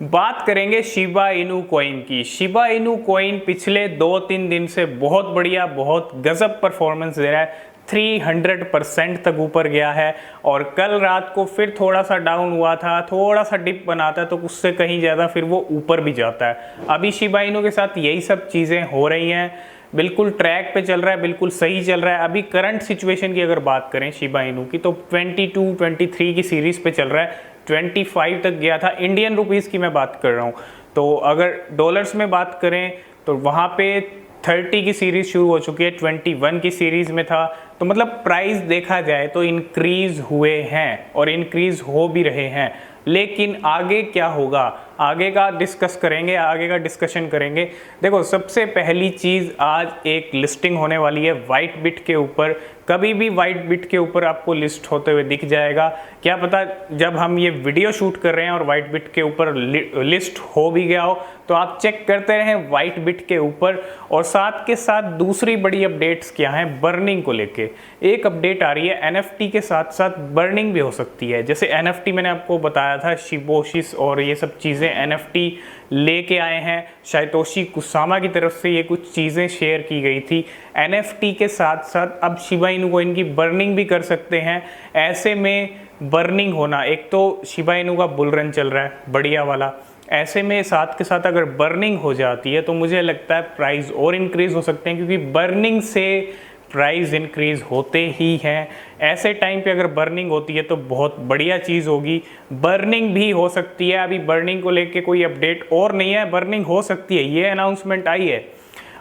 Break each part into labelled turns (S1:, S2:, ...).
S1: बात करेंगे Shiba Inu coin की। शिबा इनू कॉइन पिछले 2-3 दिन से बहुत बढ़िया, बहुत गजब परफॉर्मेंस दे रहा है। 300% तक ऊपर गया है और कल रात को फिर थोड़ा सा डाउन हुआ था, थोड़ा सा डिप बनाता है तो उससे कहीं ज़्यादा फिर वो ऊपर भी जाता है। अभी शिबा इनू के साथ यही सब चीज़ें हो रही हैं, बिल्कुल ट्रैक पे चल रहा है, बिल्कुल सही चल रहा है। अभी करंट सिचुएशन की अगर बात करें शिबा इनू की तो 22-23 की सीरीज़ पे चल रहा है, 25 तक गया था। इंडियन रुपीज़ की मैं बात कर रहा हूँ, तो अगर डॉलर्स में बात करें तो वहाँ पे 30 की सीरीज़ शुरू हो चुकी है, 21 की सीरीज़ में था। तो मतलब प्राइस देखा जाए तो इंक्रीज़ हुए हैं और इंक्रीज़ हो भी रहे हैं, लेकिन आगे क्या होगा आगे का डिस्कस करेंगे, आगे का डिस्कशन करेंगे। देखो, सबसे पहली चीज़, आज एक लिस्टिंग होने वाली है वाइट बिट के ऊपर। कभी भी वाइट बिट के ऊपर आपको लिस्ट होते हुए दिख जाएगा। क्या पता जब हम ये वीडियो शूट कर रहे हैं और वाइट बिट के ऊपर लिस्ट हो भी गया हो, तो आप चेक करते रहें वाइट बिट के ऊपर। और साथ के साथ दूसरी बड़ी अपडेट्स क्या हैं, बर्निंग को लेके एक अपडेट आ रही है। एनएफटी के साथ साथ बर्निंग भी हो सकती है। जैसे एनएफटी मैंने आपको बताया था, शिबोशिस और ये सब चीज़ें एनएफटी लेके आए हैं। शाइतोशी कुसामा की तरफ से ये कुछ चीज़ें शेयर की गई थी। एनएफटी के साथ साथ अब शिबा इनू कॉइन की बर्निंग भी कर सकते हैं। ऐसे में बर्निंग होना, एक तो शिबा इनू का बुल रन चल रहा है बढ़िया वाला, ऐसे में साथ के साथ अगर बर्निंग हो जाती है तो मुझे लगता है प्राइस और इंक्रीज़ हो सकते हैं, क्योंकि बर्निंग से प्राइस इंक्रीज़ होते ही हैं। ऐसे टाइम पे अगर बर्निंग होती है तो बहुत बढ़िया चीज़ होगी। बर्निंग भी हो सकती है, अभी बर्निंग को लेके कोई अपडेट और नहीं है, बर्निंग हो सकती है, ये अनाउंसमेंट आई है।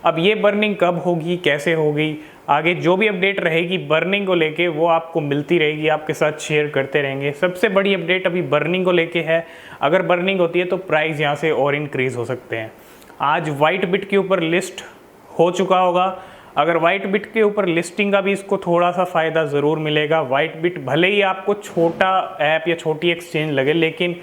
S1: अब ये बर्निंग कब होगी, कैसे होगी, आगे जो भी अपडेट रहेगी बर्निंग को लेके वो आपको मिलती रहेगी, आपके साथ शेयर करते रहेंगे। सबसे बड़ी अपडेट अभी बर्निंग को लेके है। अगर बर्निंग होती है तो प्राइस यहाँ से और इंक्रीज़ हो सकते हैं। आज वाइट बिट के ऊपर लिस्ट हो चुका होगा। अगर वाइट बिट के ऊपर लिस्टिंग का भी इसको थोड़ा सा फ़ायदा ज़रूर मिलेगा। वाइट बिट भले ही आपको छोटा ऐप या छोटी एक्सचेंज लगे, लेकिन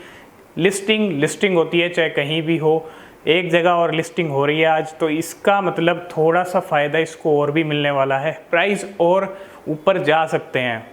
S1: लिस्टिंग होती है, चाहे कहीं भी हो, एक जगह और लिस्टिंग हो रही है आज, तो इसका मतलब थोड़ा सा फ़ायदा इसको और भी मिलने वाला है। प्राइस और ऊपर जा सकते हैं।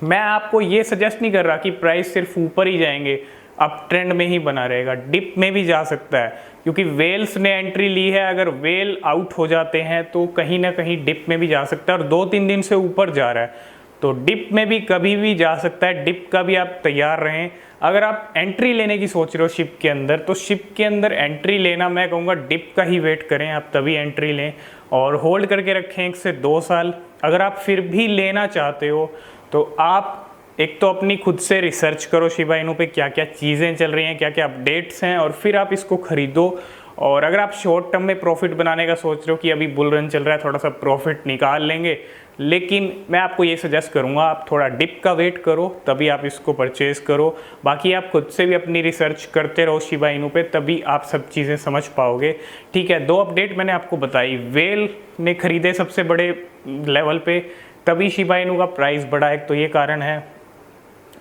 S1: मैं आपको ये सजेस्ट नहीं कर रहा कि प्राइस सिर्फ ऊपर ही जाएंगे, अप ट्रेंड में ही बना रहेगा, डिप में भी जा सकता है, क्योंकि वेल्स ने एंट्री ली है। अगर वेल आउट हो जाते हैं तो कहीं ना कहीं डिप में भी जा सकता है, और 2-3 दिन से ऊपर जा रहा है तो डिप में भी कभी भी जा सकता है। डिप का भी आप तैयार रहें। अगर आप एंट्री लेने की सोच रहे हो शिप के अंदर, तो शिप के अंदर एंट्री लेना मैं कहूँगा डिप का ही वेट करें, आप तभी एंट्री लें और होल्ड करके रखें 1 से 2 साल। अगर आप फिर भी लेना चाहते हो तो आप एक तो अपनी खुद से रिसर्च करो शिबा इनू पे क्या क्या चीज़ें चल रही हैं, क्या क्या अपडेट्स हैं, और फिर आप इसको ख़रीदो। और अगर आप शॉर्ट टर्म में प्रॉफिट बनाने का सोच रहे हो कि अभी बुल रन चल रहा है, थोड़ा सा प्रॉफिट निकाल लेंगे, लेकिन मैं आपको ये सजेस्ट करूँगा आप थोड़ा डिप का वेट करो, तभी आप इसको परचेज़ करो। बाकी आप खुद से भी अपनी रिसर्च करते रहो शिबा इनू पे, तभी आप सब चीज़ें समझ पाओगे। ठीक है, 2 अपडेट मैंने आपको बताई। वेल ने खरीदे सबसे बड़े लेवल पे, तभी शिबा इनू का प्राइस बढ़ा, एक तो ये कारण है।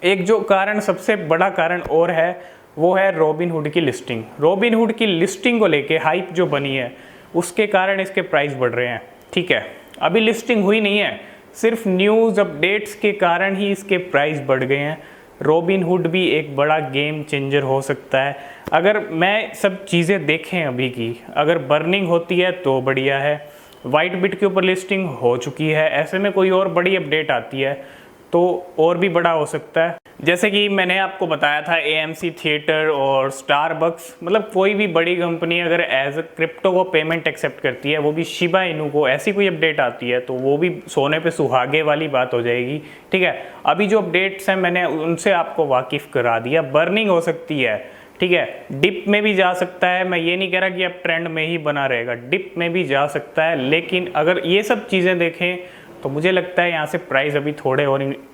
S1: एक जो कारण, सबसे बड़ा कारण और है, वो है रॉबिनहुड की लिस्टिंग। रॉबिनहुड की लिस्टिंग को लेके हाइप जो बनी है, उसके कारण इसके प्राइस बढ़ रहे हैं। ठीक है, अभी लिस्टिंग हुई नहीं है, सिर्फ न्यूज़ अपडेट्स के कारण ही इसके प्राइस बढ़ गए हैं। रॉबिनहुड भी एक बड़ा गेम चेंजर हो सकता है। अगर मैं सब चीज़ें देखें अभी की, अगर बर्निंग होती है तो बढ़िया है। वाइट बिट के ऊपर लिस्टिंग हो चुकी है, ऐसे में कोई और बड़ी अपडेट आती है तो और भी बड़ा हो सकता है। जैसे कि मैंने आपको बताया था AMC थिएटर और स्टारबक्स, मतलब कोई भी बड़ी कंपनी अगर एज अ क्रिप्टो को पेमेंट एक्सेप्ट करती है, वो भी शिबा इनू को, ऐसी कोई अपडेट आती है तो वो भी सोने पे सुहागे वाली बात हो जाएगी। ठीक है, अभी जो अपडेट्स हैं मैंने उनसे आपको वाकिफ़ करा दिया। बर्निंग हो सकती है, ठीक है, डिप में भी जा सकता है। मैं ये नहीं कह रहा कि अब ट्रेंड में ही बना रहेगा, डिप में भी जा सकता है। लेकिन अगर ये सब चीज़ें देखें तो मुझे लगता है यहाँ से प्राइस अभी थोड़े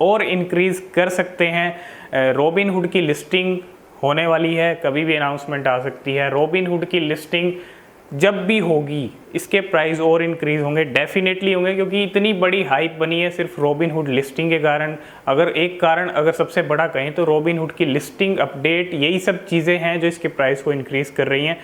S1: और इंक्रीज़ कर सकते हैं। रॉबिनहुड की लिस्टिंग होने वाली है, कभी भी अनाउंसमेंट आ सकती है। रॉबिनहुड की लिस्टिंग जब भी होगी इसके प्राइस और इंक्रीज़ होंगे, डेफिनेटली होंगे, क्योंकि इतनी बड़ी हाइप बनी है सिर्फ रॉबिनहुड लिस्टिंग के कारण। अगर एक कारण अगर सबसे बड़ा कहें तो रॉबिनहुड की लिस्टिंग, अपडेट, यही सब चीज़ें हैं जो इसके प्राइस को इंक्रीज़ कर रही हैं।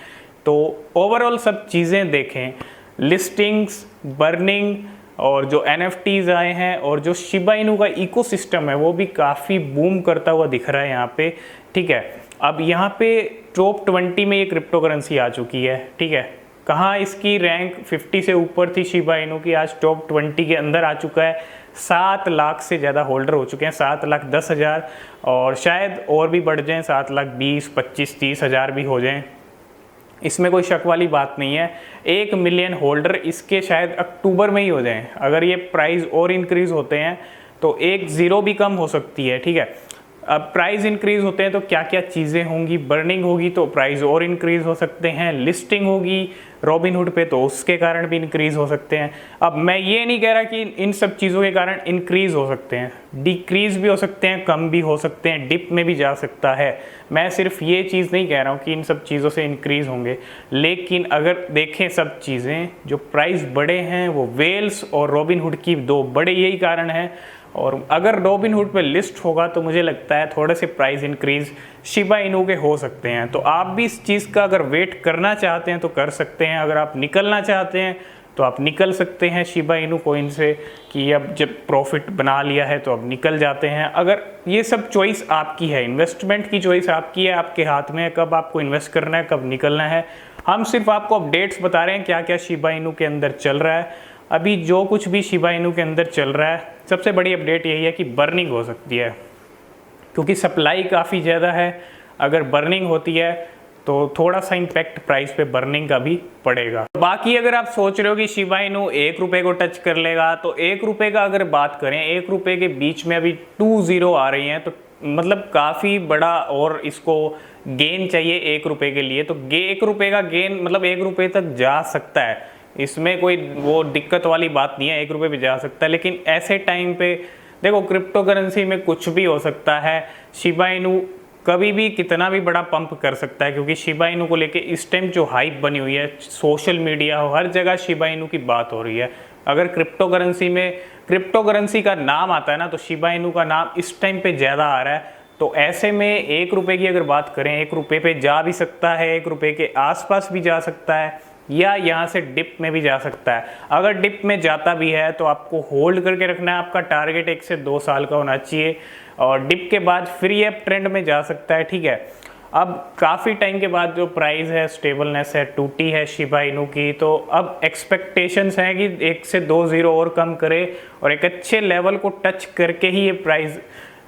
S1: तो ओवरऑल सब चीज़ें देखें, लिस्टिंग्स, बर्निंग, और जो NFTs आए हैं, और जो शिबा इनू का इकोसिस्टम है वो भी काफ़ी बूम करता हुआ दिख रहा है यहाँ पे। ठीक है, अब यहाँ पे टॉप 20 में ये क्रिप्टो करेंसी आ चुकी है, ठीक है। कहाँ इसकी रैंक 50 से ऊपर थी शिबा इनू की, आज टॉप 20 के अंदर आ चुका है। 7 लाख से ज़्यादा होल्डर हो चुके हैं, 7,10,000, और शायद और भी बढ़ जाएं, 7,20,000, 25,000, 30,000 भी हो जाएं। इसमें कोई शक वाली बात नहीं है। 1 मिलियन होल्डर इसके शायद अक्टूबर में ही हो जाएं। अगर ये प्राइस और इंक्रीज़ होते हैं तो 1 ज़ीरो भी कम हो सकती है, ठीक है। अब प्राइस इंक्रीज़ होते हैं तो क्या क्या चीज़ें होंगी, बर्निंग होगी तो प्राइस और इंक्रीज़ हो सकते हैं, लिस्टिंग होगी रॉबिनहुड पे तो उसके कारण भी इंक्रीज़ हो सकते हैं। अब मैं ये नहीं कह रहा कि इन सब चीज़ों के कारण इंक्रीज़ हो सकते हैं, डिक्रीज़ भी हो सकते हैं, कम भी हो सकते हैं, डिप में भी जा सकता है। मैं सिर्फ ये चीज़ नहीं कह रहा हूँ कि इन सब चीज़ों से इंक्रीज़ होंगे, लेकिन अगर देखें सब चीज़ें जो प्राइस बड़े हैं वो वेल्स और रॉबिनहुड की 2 बड़े यही कारण हैं। और अगर रॉबिनहुड पे लिस्ट होगा तो मुझे लगता है थोड़े से प्राइस इंक्रीज शिबा इनू के हो सकते हैं। तो आप भी इस चीज़ का अगर वेट करना चाहते हैं तो कर सकते हैं। अगर आप निकलना चाहते हैं तो आप निकल सकते हैं शिबा इनू कॉइन से, कि अब जब प्रॉफिट बना लिया है तो अब निकल जाते हैं। अगर ये सब चॉइस आपकी है, इन्वेस्टमेंट की चॉइस आपकी है, आपके हाथ में है कब आपको इन्वेस्ट करना है, कब निकलना है। हम सिर्फ आपको अपडेट्स बता रहे हैं क्या क्या शिबा इनू के अंदर चल रहा है। अभी जो कुछ भी शिबा इनू के अंदर चल रहा है, सबसे बड़ी अपडेट यही है कि बर्निंग हो सकती है, क्योंकि सप्लाई काफ़ी ज़्यादा है। अगर बर्निंग होती है तो थोड़ा सा इम्पैक्ट प्राइस पे बर्निंग का भी पड़ेगा। बाकी अगर आप सोच रहे हो कि शिबा इनू 1 रुपये को टच कर लेगा, तो 1 रुपये का अगर बात करें, 1 रुपये के बीच में अभी 2 ज़ीरो आ रही हैं, तो मतलब काफ़ी बड़ा और इसको गेन चाहिए 1 रुपये के लिए। तो 1 रुपये का गेन मतलब 1 रुपये तक जा सकता है, इसमें कोई वो दिक्कत वाली बात नहीं है, 1 रुपये भी जा सकता है। लेकिन ऐसे टाइम पे देखो, क्रिप्टो करेंसी में कुछ भी हो सकता है। शिबा इनू कभी भी कितना भी बड़ा पंप कर सकता है, क्योंकि शिबा इनू को लेके इस टाइम जो हाइप बनी हुई है, सोशल मीडिया हो, हर जगह शिबा इनू की बात हो रही है। अगर क्रिप्टो करेंसी में क्रिप्टो करेंसी का नाम आता है ना, तो शिबा इनू का नाम इस टाइम पे ज़्यादा आ रहा है। तो ऐसे में 1 रुपये की अगर बात करें, 1 रुपये पे जा भी सकता है, 1 रुपये के आसपास भी जा सकता है, या यहाँ से डिप में भी जा सकता है। अगर डिप में जाता भी है तो आपको होल्ड करके रखना है, आपका टारगेट 1 से 2 साल का होना चाहिए, और डिप के बाद फिर ये ट्रेंड में जा सकता है, ठीक है। अब काफ़ी टाइम के बाद जो प्राइस है, स्टेबलनेस है, टूटी है शिबा इनू की, तो अब एक्सपेक्टेशंस हैं कि 1 से 2 ज़ीरो और कम करे और एक अच्छे लेवल को टच करके ही ये प्राइस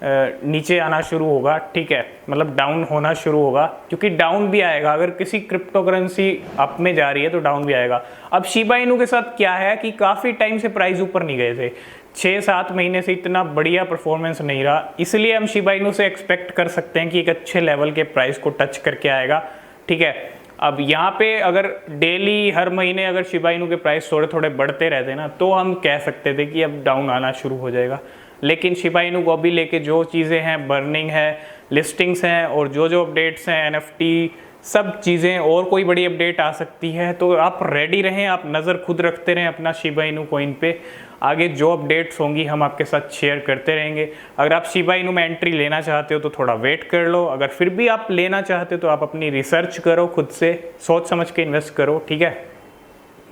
S1: नीचे आना शुरू होगा, ठीक है, मतलब डाउन होना शुरू होगा, क्योंकि डाउन भी आएगा। अगर किसी क्रिप्टो करेंसी अप में जा रही है तो डाउन भी आएगा। अब शिबा इनू के साथ क्या है कि काफ़ी टाइम से प्राइस ऊपर नहीं गए थे, 6-7 महीने से इतना बढ़िया परफॉर्मेंस नहीं रहा, इसलिए हम शिबा इनू से एक्सपेक्ट कर सकते हैं कि एक अच्छे लेवल के प्राइस को टच करके आएगा, ठीक है। अब यहाँ पे अगर डेली हर महीने अगर शिबा इनू के प्राइस थोड़े थोड़े बढ़ते रहते ना, तो हम कह सकते थे कि अब डाउन आना शुरू हो जाएगा। लेकिन शिबा इनू को अभी लेके जो चीज़ें हैं, बर्निंग है, लिस्टिंग्स हैं, और जो अपडेट्स हैं, NFT, सब चीज़ें, और कोई बड़ी अपडेट आ सकती है, तो आप रेडी रहें, आप नज़र खुद रखते रहें अपना शिबा इनू कॉइन पे। आगे जो अपडेट्स होंगी हम आपके साथ शेयर करते रहेंगे। अगर आप शिबा इनू में एंट्री लेना चाहते हो तो थोड़ा वेट कर लो, अगर फिर भी आप लेना चाहते हो तो आप अपनी रिसर्च करो, खुद से सोच समझ के इन्वेस्ट करो, ठीक है,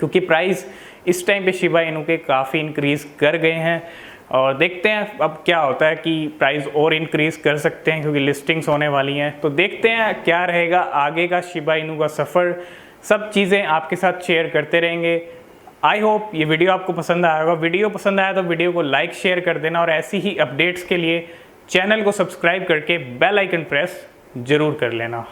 S1: क्योंकि प्राइस इस टाइम पे शिबा इनू के काफ़ी इंक्रीज़ कर गए हैं। और देखते हैं अब क्या होता है कि प्राइस और इंक्रीज़ कर सकते हैं, क्योंकि लिस्टिंग्स होने वाली हैं। तो देखते हैं क्या रहेगा आगे का शिबा इनू का सफ़र, सब चीज़ें आपके साथ शेयर करते रहेंगे। आई होप ये वीडियो आपको पसंद आया होगा। वीडियो पसंद आया तो वीडियो को लाइक शेयर कर देना, और ऐसी ही अपडेट्स के लिए चैनल को सब्सक्राइब करके बेल आइकन प्रेस ज़रूर कर लेना।